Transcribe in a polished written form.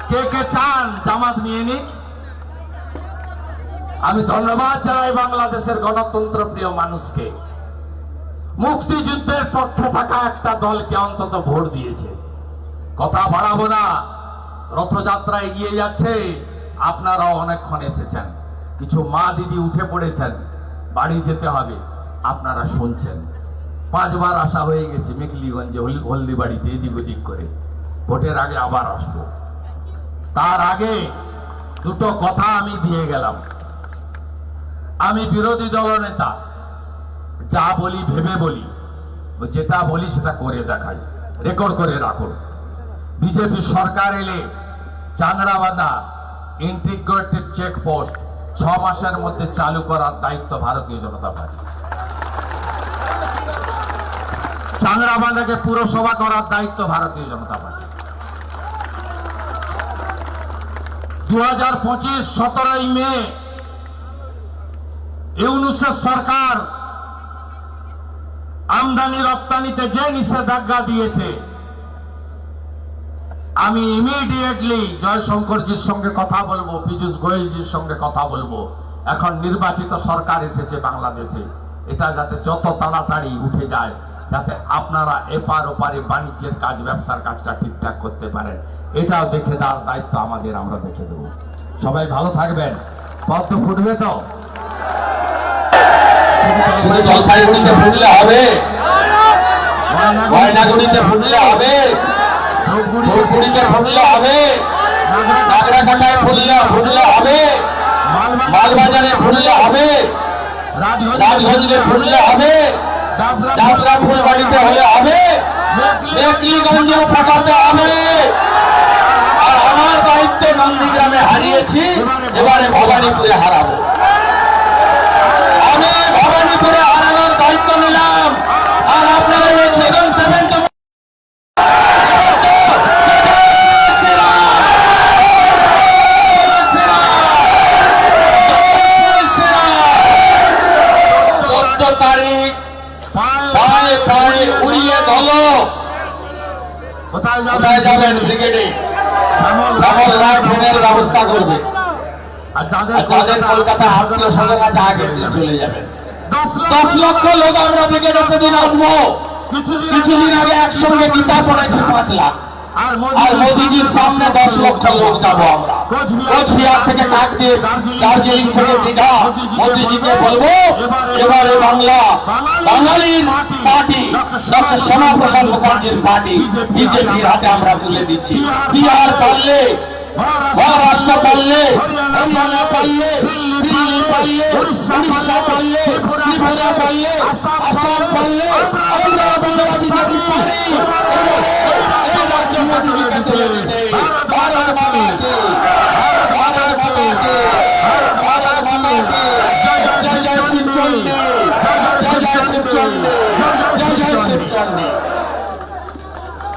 কে কে চান জামাত নিয়ে নিক? আমি ধন্যবাদ জানাই বাংলাদেশের গণতন্ত্র প্রিয় মানুষকে। মুক্তিযুদ্ধের পক্ষে থাকা একটা দলকে অন্তত ভোট দিয়েছে। কথা বাড়াবো না, রথযাত্রা এগিয়ে যাচ্ছে। আপনারাও অনেকক্ষণ এসেছেন, কিছু মা দিদি উঠে পড়েছেন, বাড়ি যেতে হবে, আপনারা শুনছেন। 5 বার আসা হয়ে গেছে মেখলিগঞ্জে, হলদিবাড়িতে, এদিক ওদিক করে। ভোটের আগে আবার আসবো। তার আগে দুটো কথা আমি দিয়ে গেলাম। আমি বিরোধী দলনেতা, যা বলি ভেবে বলি, যেটা বলি সেটা করে দেখাই, রেকর্ড করে রাখুন। বিজেপি সরকার এলে চাংড়াবান্ধা ইন্টিগ্রেটেড চেকপোস্ট 6 মাসের মধ্যে চালু করার দায়িত্ব ভারতীয় জনতা পার্টি। চাংড়াবান্ধাকে পুরসভা করার দায়িত্ব ভারতীয় জনতা পার্টি। 2025 17ই মে ইউনূসের সরকার আমদানি রপ্তানিতে যে নিষেধাজ্ঞা দিয়েছে, আমি ইমিডিয়েটলি জয়শঙ্করজির সঙ্গে কথা বলবো, পীযূষ গোয়েলজির সঙ্গে কথা বলবো। এখন নির্বাচিত সরকার এসেছে বাংলাদেশে, এটা যাতে যত তাড়াতাড়ি উঠে যায়, যাতে আপনারা এপার ওপারে বাণিজ্যের কাজ, ব্যবসার কাজটা ঠিকঠাক করতে পারেন, এটাও দেখে দেওয়ার দায়িত্ব আমাদের, আমরা দেখে দেবো। সবাই ভালো থাকবেন। পদ্ম ফুটবে তো? শুধু জলপাইগুড়িতে ফুটলে হবে? ময়নাগুড়িতে ফুটলে হবে? ধূপগুড়িতে ফুটলে হবে? নাগরাকাটায় ফুটলে হবে? মালবাজারে ফুটলে হবে? রাজগঞ্জে ফুটলে হবে? ডাবলা ফুলবাড়িতে হলে হবে? মেখলিগঞ্জেও ফাটাতে হবে। আর আমার দায়িত্ব নন্দীগ্রামে হারিয়েছি, এবারে ভবানীপুরে হারাবো। আমি ভবানীপুরে হারানোর দায়িত্ব নিলাম, আর আপনারা মেখলিগঞ্জ দেবেন তো? কোথায় যাবেন? ব্রিগেডে শ্যামল রায় ট্রেনের ব্যবস্থা করবে। আর যাদের কলকাতা আত্মীয় স্বজন আছে আগের দিন চলে যাবেন। 10 লক্ষ লোক আমরা ব্রিগেডে সেদিন আসবো। কিছুদিন আগে একসঙ্গে গীতা পড়েছে 5 লাখ। আর মোদিজির সামনে 10 লক্ষ লোক যাবো আমরা। কোচবিহার থেকে কাকদ্বীপ, দার্জিলিং থেকে দীঘা। মোদিজিকে বলবো, এবারে বাংলা বাঙালির পার্টি, ডক্টর শ্যামাপ্রসাদ মুখার্জির পার্টি বিজেপির হাতে আমরা তুলে দিচ্ছি। বিহার পারলে, মহারাষ্ট্র পারলে, হরিয়ানা পারলে, দিল্লি পারলে, উড়িষ্যা পারলে, ত্রিপুরা পারলে, আসাম পারলে, আমরা বাংলা বিজেপি পারি। এই রাজ্যে মোদিজিকে তুলে দিতে